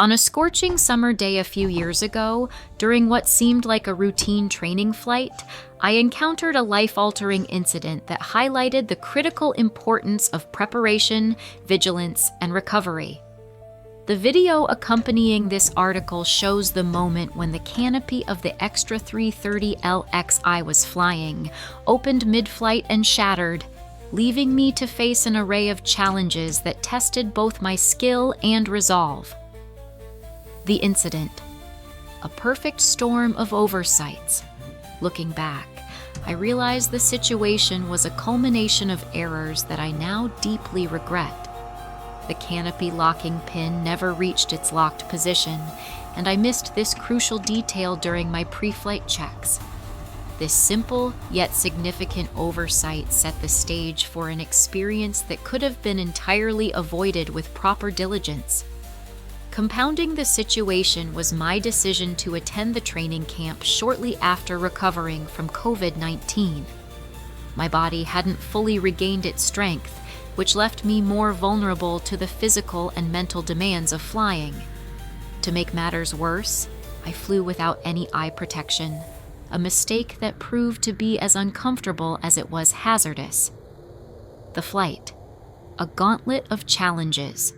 On a scorching summer day a few years ago, during what seemed like a routine training flight, I encountered a life-altering incident that highlighted the critical importance of preparation, vigilance, and recovery. The video accompanying this article shows the moment when the canopy of the Extra 330LX I was flying opened mid-flight and shattered, leaving me to face an array of challenges that tested both my skill and resolve. The incident. A perfect storm of oversights. Looking back, I realize the situation was a culmination of errors that I now deeply regret. The canopy locking pin never reached its locked position, and I missed this crucial detail during my pre-flight checks. This simple yet significant oversight set the stage for an experience that could have been entirely avoided with proper diligence. Compounding the situation was my decision to attend the training camp shortly after recovering from COVID-19. My body hadn't fully regained its strength, which left me more vulnerable to the physical and mental demands of flying. To make matters worse, I flew without any eye protection, a mistake that proved to be as uncomfortable as it was hazardous. The flight, a gauntlet of challenges.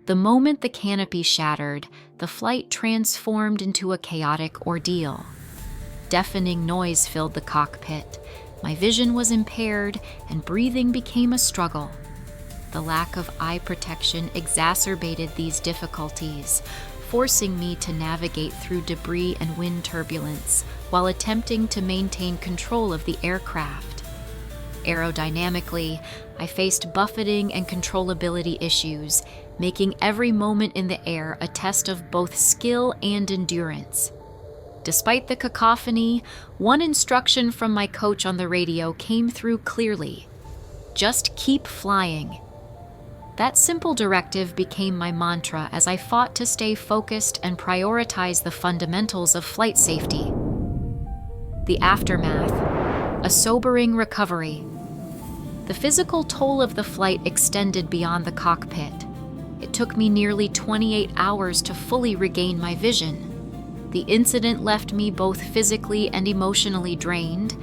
The moment the canopy shattered, the flight transformed into a chaotic ordeal. Deafening noise filled the cockpit. My vision was impaired, and breathing became a struggle. The lack of eye protection exacerbated these difficulties, forcing me to navigate through debris and wind turbulence while attempting to maintain control of the aircraft. Aerodynamically, I faced buffeting and controllability issues, making every moment in the air a test of both skill and endurance. Despite the cacophony, one instruction from my coach on the radio came through clearly: just keep flying. That simple directive became my mantra as I fought to stay focused and prioritize the fundamentals of flight safety. The aftermath, a sobering recovery. The physical toll of the flight extended beyond the cockpit. It took me nearly 28 hours to fully regain my vision. The incident left me both physically and emotionally drained,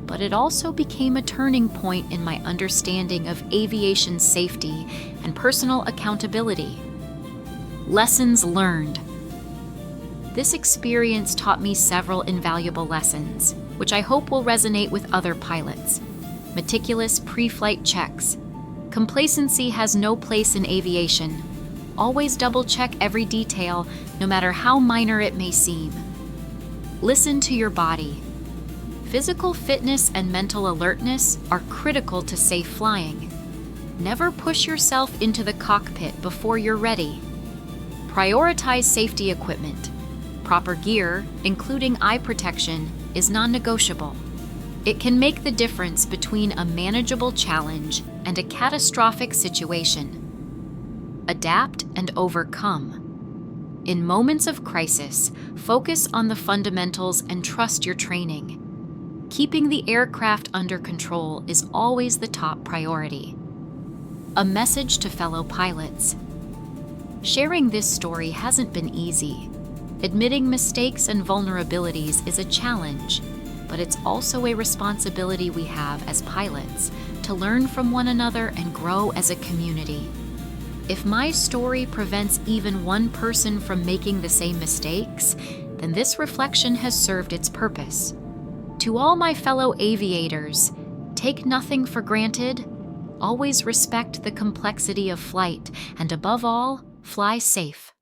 but it also became a turning point in my understanding of aviation safety and personal accountability. Lessons learned. This experience taught me several invaluable lessons, which I hope will resonate with other pilots. Meticulous pre-flight checks. Complacency has no place in aviation. Always double-check every detail, no matter how minor it may seem. Listen to your body. Physical fitness and mental alertness are critical to safe flying. Never push yourself into the cockpit before you're ready. Prioritize safety equipment. Proper gear, including eye protection, is non-negotiable. It can make the difference between a manageable challenge and a catastrophic situation. Adapt and overcome. In moments of crisis, focus on the fundamentals and trust your training. Keeping the aircraft under control is always the top priority. A message to fellow pilots. Sharing this story hasn't been easy. Admitting mistakes and vulnerabilities is a challenge, but it's also a responsibility we have as pilots to learn from one another and grow as a community. If my story prevents even one person from making the same mistakes, then this reflection has served its purpose. To all my fellow aviators, take nothing for granted, always respect the complexity of flight, and above all, fly safe.